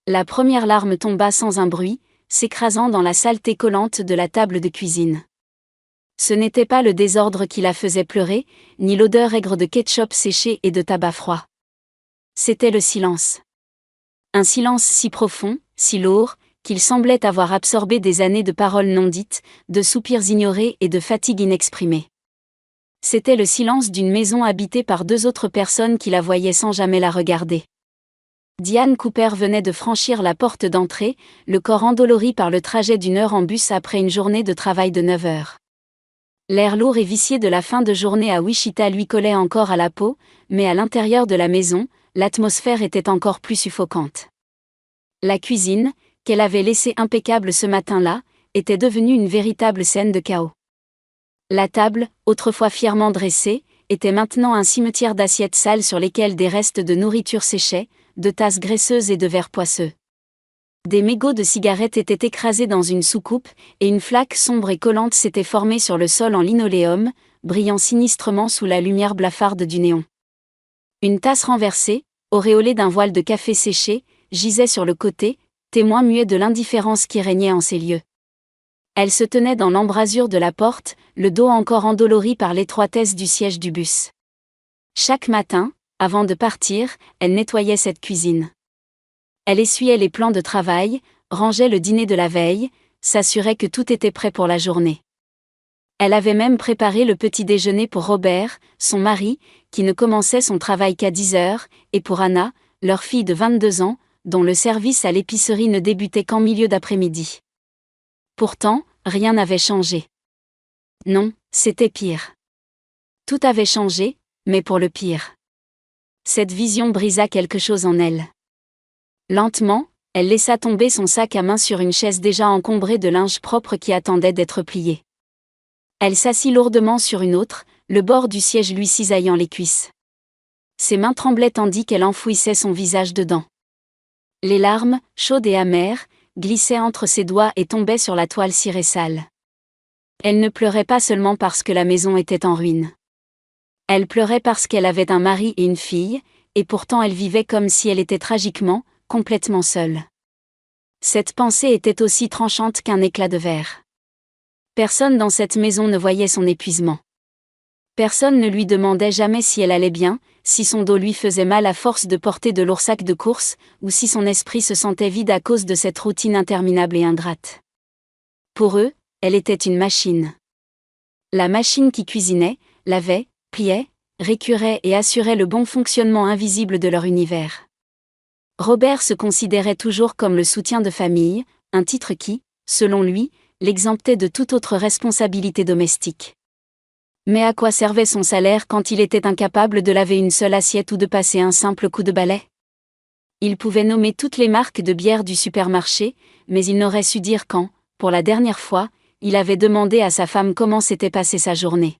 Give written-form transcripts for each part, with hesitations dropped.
La première larme tomba sans un bruit, s'écrasant dans la saleté collante de la table de cuisine. Ce n'était pas le désordre qui la faisait pleurer, ni l'odeur aigre de ketchup séché et de tabac froid. C'était le silence. Un silence si profond, si lourd, qu'il semblait avoir absorbé des années de paroles non dites, de soupirs ignorés et de fatigues inexprimées. C'était le silence d'une maison habitée par deux autres personnes qui la voyaient sans jamais la regarder. Diane Cooper venait de franchir la porte d'entrée, le corps endolori par le trajet d'1 heure en bus après une journée de travail de 9 heures. L'air lourd et vicié de la fin de journée à Wichita lui collait encore à la peau, mais à l'intérieur de la maison, l'atmosphère était encore plus suffocante. La cuisine, qu'elle avait laissée impeccable ce matin-là, était devenue une véritable scène de chaos. La table, autrefois fièrement dressée, était maintenant un cimetière d'assiettes sales sur lesquelles des restes de nourriture séchaient, de tasses graisseuses et de verres poisseux. Des mégots de cigarettes étaient écrasés dans une soucoupe, et une flaque sombre et collante s'était formée sur le sol en linoléum, brillant sinistrement sous la lumière blafarde du néon. Une tasse renversée, auréolée d'un voile de café séché, gisait sur le côté, témoin muet de l'indifférence qui régnait en ces lieux. Elle se tenait dans l'embrasure de la porte, le dos encore endolori par l'étroitesse du siège du bus. Chaque matin, avant de partir, elle nettoyait cette cuisine. Elle essuyait les plans de travail, rangeait le dîner de la veille, s'assurait que tout était prêt pour la journée. Elle avait même préparé le petit déjeuner pour Robert, son mari, qui ne commençait son travail qu'à 10 heures, et pour Anna, leur fille de 22 ans, dont le service à l'épicerie ne débutait qu'en milieu d'après-midi. Pourtant, rien n'avait changé. Non, c'était pire. Tout avait changé, mais pour le pire. Cette vision brisa quelque chose en elle. Lentement, elle laissa tomber son sac à main sur une chaise déjà encombrée de linge propre qui attendait d'être plié. Elle s'assit lourdement sur une autre, le bord du siège lui cisaillant les cuisses. Ses mains tremblaient tandis qu'elle enfouissait son visage dedans. Les larmes, chaudes et amères, glissaient entre ses doigts et tombaient sur la toile cirée sale. Elle ne pleurait pas seulement parce que la maison était en ruine. Elle pleurait parce qu'elle avait un mari et une fille, et pourtant elle vivait comme si elle était tragiquement, complètement seule. Cette pensée était aussi tranchante qu'un éclat de verre. Personne dans cette maison ne voyait son épuisement. Personne ne lui demandait jamais si elle allait bien, si son dos lui faisait mal à force de porter de lourds sacs de course, ou si son esprit se sentait vide à cause de cette routine interminable et ingrate. Pour eux, elle était une machine. La machine qui cuisinait, lavait, pliait, récurait et assurait le bon fonctionnement invisible de leur univers. Robert se considérait toujours comme le soutien de famille, un titre qui, selon lui, l'exemptait de toute autre responsabilité domestique. Mais à quoi servait son salaire quand il était incapable de laver une seule assiette ou de passer un simple coup de balai? Il pouvait nommer toutes les marques de bière du supermarché, mais il n'aurait su dire quand, pour la dernière fois, il avait demandé à sa femme comment s'était passée sa journée.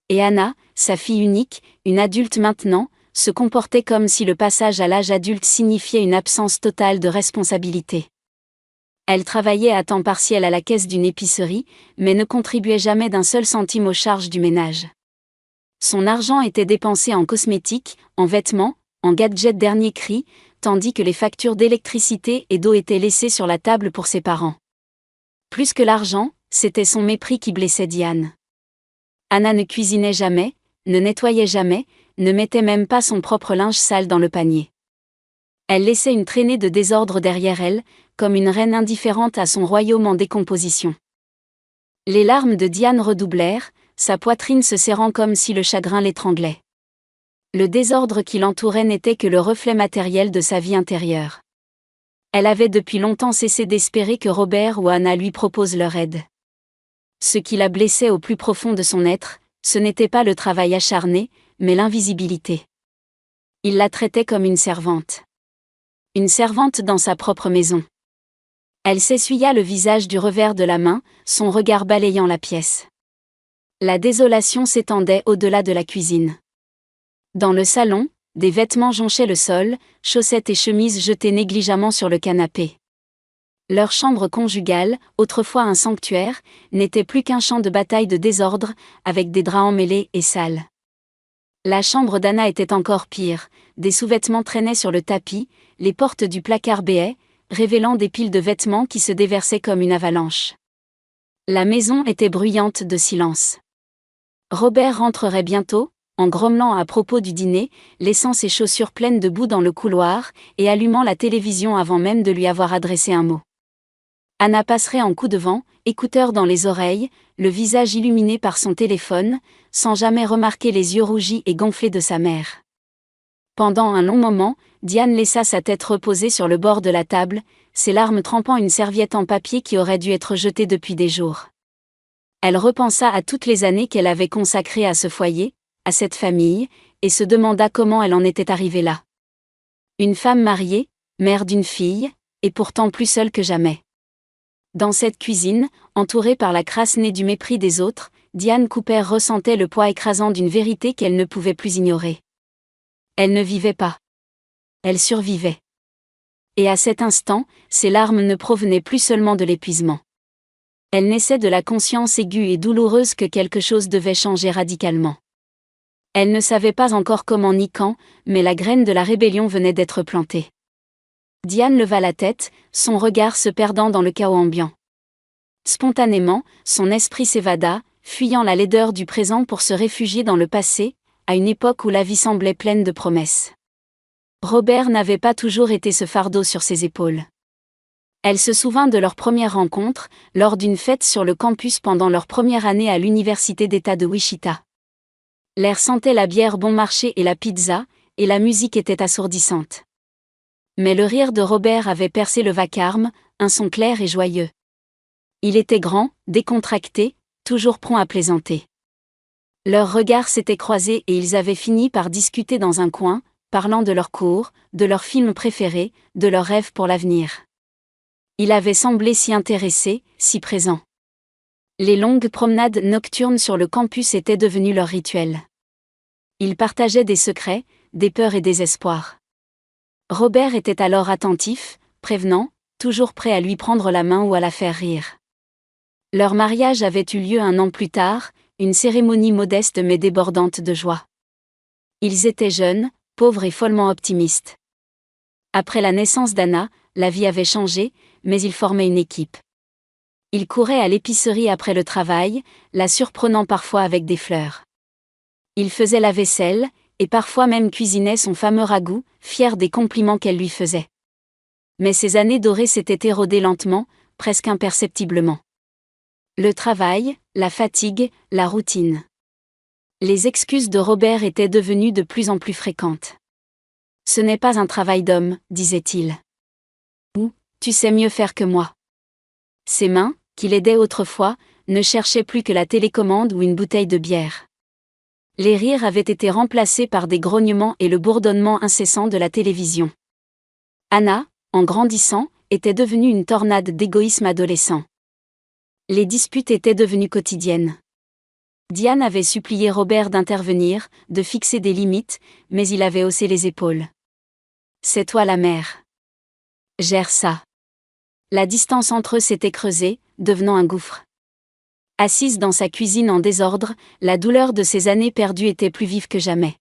Et Anna, sa fille unique, une adulte maintenant, se comportait comme si le passage à l'âge adulte signifiait une absence totale de responsabilité. Elle travaillait à temps partiel à la caisse d'une épicerie, mais ne contribuait jamais d'un seul centime aux charges du ménage. Son argent était dépensé en cosmétiques, en vêtements, en gadgets dernier cri, tandis que les factures d'électricité et d'eau étaient laissées sur la table pour ses parents. Plus que l'argent, c'était son mépris qui blessait Diane. Anna ne cuisinait jamais, ne nettoyait jamais, ne mettait même pas son propre linge sale dans le panier. Elle laissait une traînée de désordre derrière elle, comme une reine indifférente à son royaume en décomposition. Les larmes de Diane redoublèrent, sa poitrine se serrant comme si le chagrin l'étranglait. Le désordre qui l'entourait n'était que le reflet matériel de sa vie intérieure. Elle avait depuis longtemps cessé d'espérer que Robert ou Anna lui proposent leur aide. Ce qui la blessait au plus profond de son être, ce n'était pas le travail acharné, mais l'invisibilité. Il la traitait comme une servante. Une servante dans sa propre maison. Elle s'essuya le visage du revers de la main, son regard balayant la pièce. La désolation s'étendait au-delà de la cuisine. Dans le salon, des vêtements jonchaient le sol, chaussettes et chemises jetées négligemment sur le canapé. Leur chambre conjugale, autrefois un sanctuaire, n'était plus qu'un champ de bataille de désordre, avec des draps emmêlés et sales. La chambre d'Anna était encore pire, des sous-vêtements traînaient sur le tapis, les portes du placard béaient, révélant des piles de vêtements qui se déversaient comme une avalanche. La maison était bruyante de silence. Robert rentrerait bientôt, en grommelant à propos du dîner, laissant ses chaussures pleines de boue dans le couloir, et allumant la télévision avant même de lui avoir adressé un mot. Anna passerait en coup de vent, écouteurs dans les oreilles, le visage illuminé par son téléphone, sans jamais remarquer les yeux rougis et gonflés de sa mère. Pendant un long moment, Diane laissa sa tête reposer sur le bord de la table, ses larmes trempant une serviette en papier qui aurait dû être jetée depuis des jours. Elle repensa à toutes les années qu'elle avait consacrées à ce foyer, à cette famille, et se demanda comment elle en était arrivée là. Une femme mariée, mère d'une fille, et pourtant plus seule que jamais. Dans cette cuisine, entourée par la crasse née du mépris des autres, Diane Cooper ressentait le poids écrasant d'une vérité qu'elle ne pouvait plus ignorer. Elle ne vivait pas. Elle survivait. Et à cet instant, ses larmes ne provenaient plus seulement de l'épuisement. Elles naissaient de la conscience aiguë et douloureuse que quelque chose devait changer radicalement. Elle ne savait pas encore comment ni quand, mais la graine de la rébellion venait d'être plantée. Diane leva la tête, son regard se perdant dans le chaos ambiant. Spontanément, son esprit s'évada, fuyant la laideur du présent pour se réfugier dans le passé, à une époque où la vie semblait pleine de promesses. Robert n'avait pas toujours été ce fardeau sur ses épaules. Elle se souvint de leur première rencontre, lors d'une fête sur le campus pendant leur première année à l'université d'État de Wichita. L'air sentait la bière bon marché et la pizza, et la musique était assourdissante. Mais le rire de Robert avait percé le vacarme, un son clair et joyeux. Il était grand, décontracté, toujours prompt à plaisanter. Leurs regards s'étaient croisés et ils avaient fini par discuter dans un coin, parlant de leurs cours, de leurs films préférés, de leurs rêves pour l'avenir. Il avait semblé si intéressé, si présent. Les longues promenades nocturnes sur le campus étaient devenues leur rituel. Ils partageaient des secrets, des peurs et des espoirs. Robert était alors attentif, prévenant, toujours prêt à lui prendre la main ou à la faire rire. Leur mariage avait eu lieu 1 an plus tard, une cérémonie modeste mais débordante de joie. Ils étaient jeunes, pauvres et follement optimistes. Après la naissance d'Anna, la vie avait changé, mais ils formaient une équipe. Ils couraient à l'épicerie après le travail, la surprenant parfois avec des fleurs. Ils faisaient la vaisselle, et parfois même cuisinaient son fameux ragoût, fiers des compliments qu'elle lui faisait. Mais ces années dorées s'étaient érodées lentement, presque imperceptiblement. Le travail, la fatigue, la routine. Les excuses de Robert étaient devenues de plus en plus fréquentes. « Ce n'est pas un travail d'homme, disait-il. Ou, tu sais mieux faire que moi. » Ses mains, qui l'aidaient autrefois, ne cherchaient plus que la télécommande ou une bouteille de bière. Les rires avaient été remplacés par des grognements et le bourdonnement incessant de la télévision. Anna, en grandissant, était devenue une tornade d'égoïsme adolescent. Les disputes étaient devenues quotidiennes. Diane avait supplié Robert d'intervenir, de fixer des limites, mais il avait haussé les épaules. « C'est toi la mère. Gère ça. » La distance entre eux s'était creusée, devenant un gouffre. Assise dans sa cuisine en désordre, la douleur de ces années perdues était plus vive que jamais.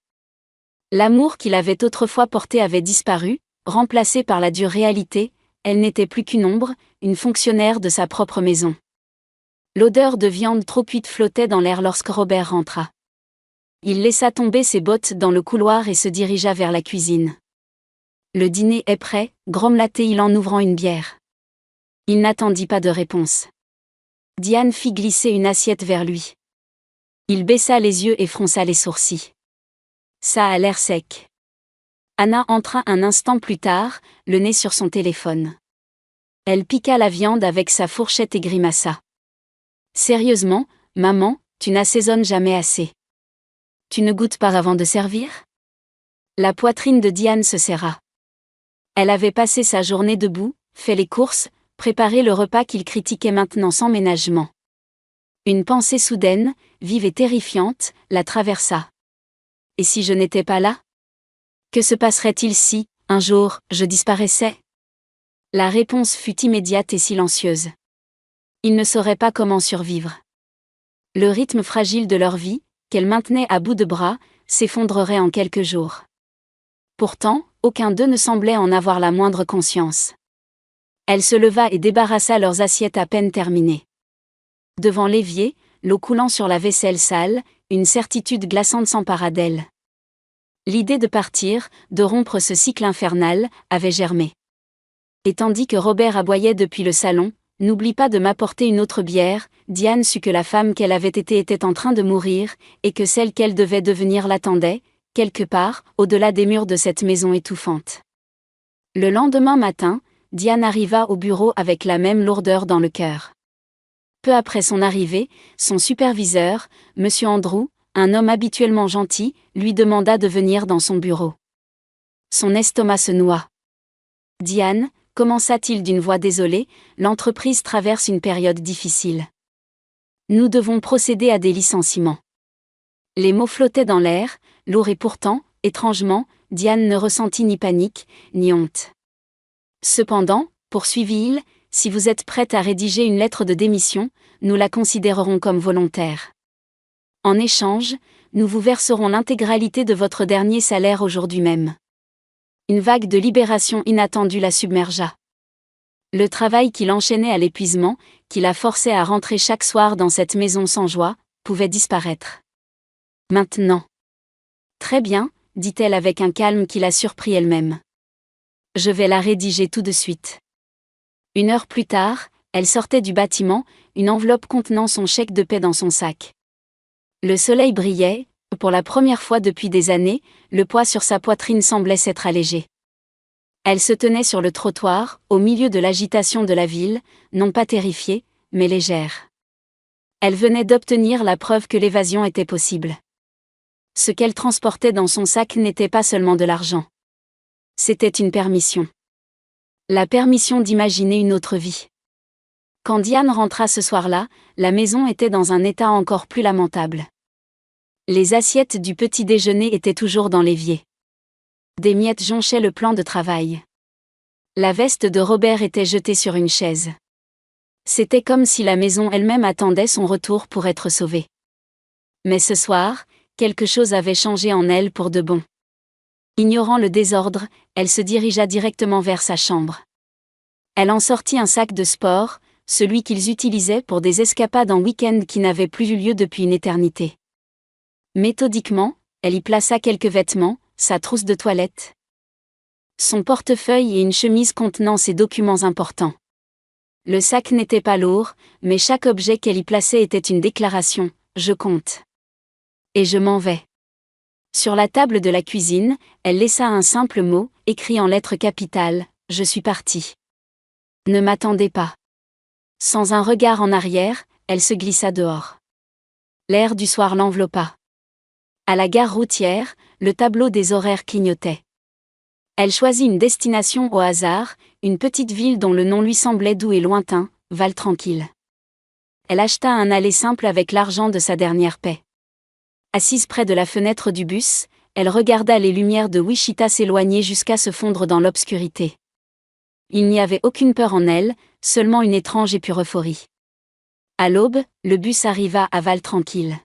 L'amour qu'il avait autrefois porté avait disparu, remplacé par la dure réalité, elle n'était plus qu'une ombre, une fonctionnaire de sa propre maison. L'odeur de viande trop cuite flottait dans l'air lorsque Robert rentra. Il laissa tomber ses bottes dans le couloir et se dirigea vers la cuisine. « Le dîner est prêt », grommela-t-il en ouvrant une bière. Il n'attendit pas de réponse. Diane fit glisser une assiette vers lui. Il baissa les yeux et fronça les sourcils. Ça a l'air sec. Anna entra un instant plus tard, le nez sur son téléphone. Elle piqua la viande avec sa fourchette et grimaça. Sérieusement, maman, tu n'assaisonnes jamais assez. Tu ne goûtes pas avant de servir ? La poitrine de Diane se serra. Elle avait passé sa journée debout, fait les courses, préparé le repas qu'il critiquait maintenant sans ménagement. Une pensée soudaine, vive et terrifiante, la traversa. Et si je n'étais pas là ? Que se passerait-il si, un jour, je disparaissais ? La réponse fut immédiate et silencieuse. Ils ne sauraient pas comment survivre. Le rythme fragile de leur vie, qu'elle maintenait à bout de bras, s'effondrerait en quelques jours. Pourtant, aucun d'eux ne semblait en avoir la moindre conscience. Elle se leva et débarrassa leurs assiettes à peine terminées. Devant l'évier, l'eau coulant sur la vaisselle sale, une certitude glaçante s'empara d'elle. L'idée de partir, de rompre ce cycle infernal, avait germé. Et tandis que Robert aboyait depuis le salon, « N'oublie pas de m'apporter une autre bière », Diane sut que la femme qu'elle avait été était en train de mourir, et que celle qu'elle devait devenir l'attendait, quelque part, au-delà des murs de cette maison étouffante. Le lendemain matin, Diane arriva au bureau avec la même lourdeur dans le cœur. Peu après son arrivée, son superviseur, M. Andrew, un homme habituellement gentil, lui demanda de venir dans son bureau. Son estomac se noua. « Diane », commença-t-il d'une voix désolée, « l'entreprise traverse une période difficile. Nous devons procéder à des licenciements. » Les mots flottaient dans l'air, lourds et pourtant, étrangement, Diane ne ressentit ni panique, ni honte. Cependant, poursuivit-il, si vous êtes prête à rédiger une lettre de démission, nous la considérerons comme volontaire. En échange, nous vous verserons l'intégralité de votre dernier salaire aujourd'hui même. Une vague de libération inattendue la submergea. Le travail qui l'enchaînait à l'épuisement, qui la forçait à rentrer chaque soir dans cette maison sans joie, pouvait disparaître. Maintenant. Très bien, dit-elle avec un calme qui la surprit elle-même. Je vais la rédiger tout de suite. 1 heure plus tard, elle sortait du bâtiment, une enveloppe contenant son chèque de paie dans son sac. Le soleil brillait, pour la première fois depuis des années, le poids sur sa poitrine semblait s'être allégé. Elle se tenait sur le trottoir, au milieu de l'agitation de la ville, non pas terrifiée, mais légère. Elle venait d'obtenir la preuve que l'évasion était possible. Ce qu'elle transportait dans son sac n'était pas seulement de l'argent. C'était une permission. La permission d'imaginer une autre vie. Quand Diane rentra ce soir-là, la maison était dans un état encore plus lamentable. Les assiettes du petit déjeuner étaient toujours dans l'évier. Des miettes jonchaient le plan de travail. La veste de Robert était jetée sur une chaise. C'était comme si la maison elle-même attendait son retour pour être sauvée. Mais ce soir, quelque chose avait changé en elle pour de bon. Ignorant le désordre, elle se dirigea directement vers sa chambre. Elle en sortit un sac de sport, celui qu'ils utilisaient pour des escapades en week-end qui n'avaient plus eu lieu depuis une éternité. Méthodiquement, elle y plaça quelques vêtements, sa trousse de toilette, son portefeuille et une chemise contenant ses documents importants. Le sac n'était pas lourd, mais chaque objet qu'elle y plaçait était une déclaration, « Je compte. Et je m'en vais. » Sur la table de la cuisine, elle laissa un simple mot, écrit en lettres capitales, « Je suis partie. Ne m'attendez pas. » Sans un regard en arrière, elle se glissa dehors. L'air du soir l'enveloppa. À la gare routière, le tableau des horaires clignotait. Elle choisit une destination au hasard, une petite ville dont le nom lui semblait doux et lointain, Val-Tranquille. Elle acheta un aller simple avec l'argent de sa dernière paie. Assise près de la fenêtre du bus, elle regarda les lumières de Wichita s'éloigner jusqu'à se fondre dans l'obscurité. Il n'y avait aucune peur en elle, seulement une étrange épuphorie. À l'aube, le bus arriva à Val-Tranquille.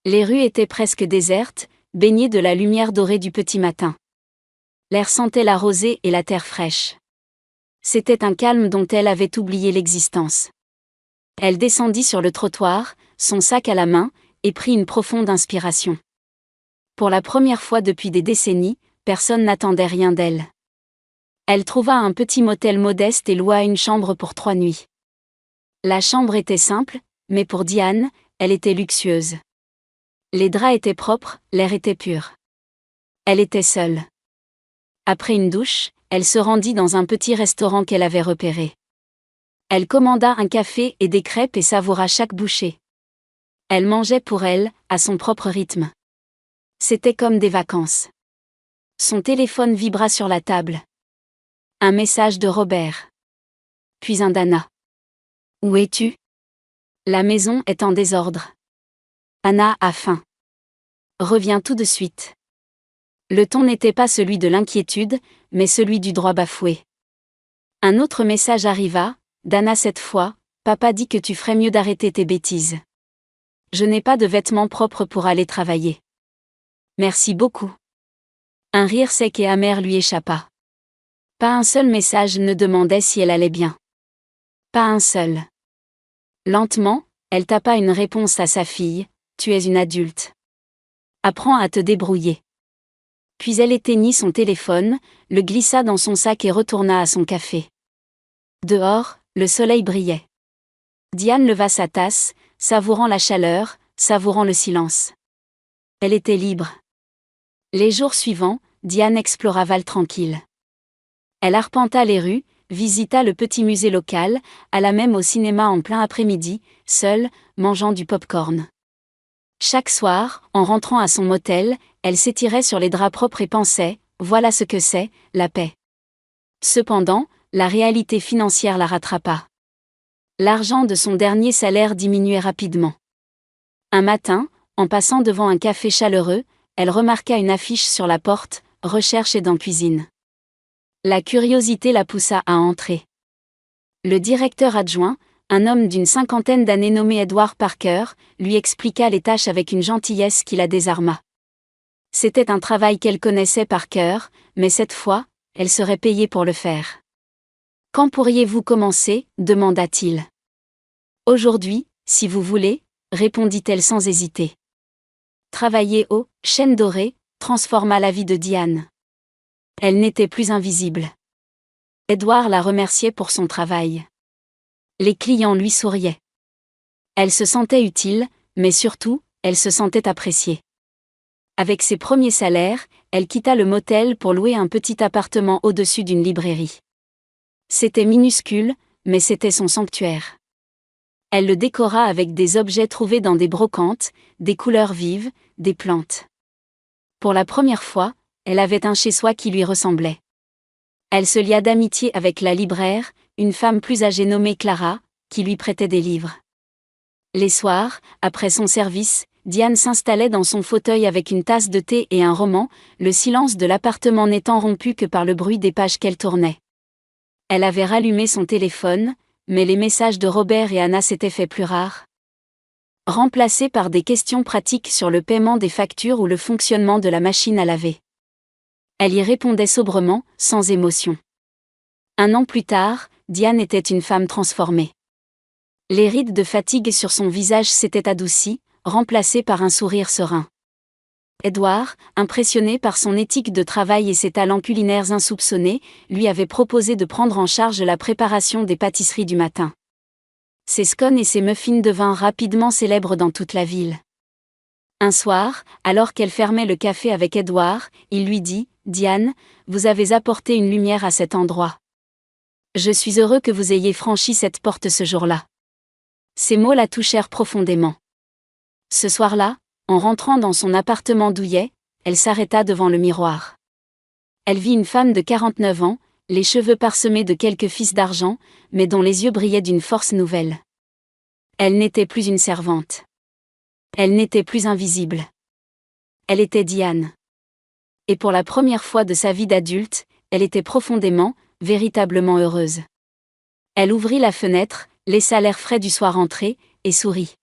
Les rues étaient presque désertes, baignées de la lumière dorée du petit matin. L'air sentait la rosée et la terre fraîche. C'était un calme dont elle avait oublié l'existence. Elle descendit sur le trottoir, son sac à la main, et prit une profonde inspiration. Pour la première fois depuis des décennies, personne n'attendait rien d'elle. Elle trouva un petit motel modeste et loua une chambre pour 3 nuits. La chambre était simple, mais pour Diane, elle était luxueuse. Les draps étaient propres, l'air était pur. Elle était seule. Après une douche, elle se rendit dans un petit restaurant qu'elle avait repéré. Elle commanda un café et des crêpes et savoura chaque bouchée. Elle mangeait pour elle, à son propre rythme. C'était comme des vacances. Son téléphone vibra sur la table. Un message de Robert. Puis un d'Anna. « Où es-tu ? La maison est en désordre. Anna a faim. Reviens tout de suite. » Le ton n'était pas celui de l'inquiétude, mais celui du droit bafoué. Un autre message arriva, d'Anna cette fois, « Papa dit que tu ferais mieux d'arrêter tes bêtises. Je n'ai pas de vêtements propres pour aller travailler. » Merci beaucoup. Un rire sec et amer lui échappa. Pas un seul message ne demandait si elle allait bien. Pas un seul. Lentement, elle tapa une réponse à sa fille, « Tu es une adulte. Apprends à te débrouiller. » Puis elle éteignit son téléphone, le glissa dans son sac et retourna à son café. Dehors, le soleil brillait. Diane leva sa tasse, savourant la chaleur, savourant le silence. Elle était libre. Les jours suivants, Diane explora Valtranquille. Elle arpenta les rues, visita le petit musée local, alla même au cinéma en plein après-midi, seule, mangeant du pop-corn. Chaque soir, en rentrant à son motel, elle s'étirait sur les draps propres et pensait « Voilà ce que c'est, la paix ». Cependant, la réalité financière la rattrapa. L'argent de son dernier salaire diminuait rapidement. Un matin, en passant devant un café chaleureux, elle remarqua une affiche sur la porte « Recherche aide en cuisine ». La curiosité la poussa à entrer. Le directeur adjoint, un homme d'une cinquantaine d'années nommé Edward Parker, lui expliqua les tâches avec une gentillesse qui la désarma. C'était un travail qu'elle connaissait par cœur, mais cette fois, elle serait payée pour le faire. « Quand pourriez-vous commencer » demanda-t-il. « Aujourd'hui, si vous voulez » répondit-elle sans hésiter. Travailler au « Chêne doré » transforma la vie de Diane. Elle n'était plus invisible. Edward la remerciait pour son travail. Les clients lui souriaient. Elle se sentait utile, mais surtout, elle se sentait appréciée. Avec ses premiers salaires, elle quitta le motel pour louer un petit appartement au-dessus d'une librairie. C'était minuscule, mais c'était son sanctuaire. Elle le décora avec des objets trouvés dans des brocantes, des couleurs vives, des plantes. Pour la première fois, elle avait un chez-soi qui lui ressemblait. Elle se lia d'amitié avec la libraire, une femme plus âgée nommée Clara, qui lui prêtait des livres. Les soirs, après son service, Diane s'installait dans son fauteuil avec une tasse de thé et un roman, le silence de l'appartement n'étant rompu que par le bruit des pages qu'elle tournait. Elle avait rallumé son téléphone, mais les messages de Robert et Anna s'étaient fait plus rares. Remplacés par des questions pratiques sur le paiement des factures ou le fonctionnement de la machine à laver. Elle y répondait sobrement, sans émotion. 1 an plus tard, Diane était une femme transformée. Les rides de fatigue sur son visage s'étaient adoucies, remplacées par un sourire serein. Edward, impressionné par son éthique de travail et ses talents culinaires insoupçonnés, lui avait proposé de prendre en charge la préparation des pâtisseries du matin. Ses scones et ses muffins devinrent rapidement célèbres dans toute la ville. Un soir, alors qu'elle fermait le café avec Edward, il lui dit « Diane, vous avez apporté une lumière à cet endroit. Je suis heureux que vous ayez franchi cette porte ce jour-là. » Ces mots la touchèrent profondément. Ce soir-là, en rentrant dans son appartement douillet, elle s'arrêta devant le miroir. Elle vit une femme de 49 ans, les cheveux parsemés de quelques fils d'argent, mais dont les yeux brillaient d'une force nouvelle. Elle n'était plus une servante. Elle n'était plus invisible. Elle était Diane. Et pour la première fois de sa vie d'adulte, elle était profondément, véritablement heureuse. Elle ouvrit la fenêtre, laissa l'air frais du soir entrer, et sourit.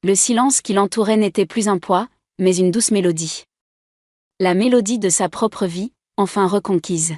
Le silence qui l'entourait n'était plus un poids, mais une douce mélodie. La mélodie de sa propre vie, enfin reconquise.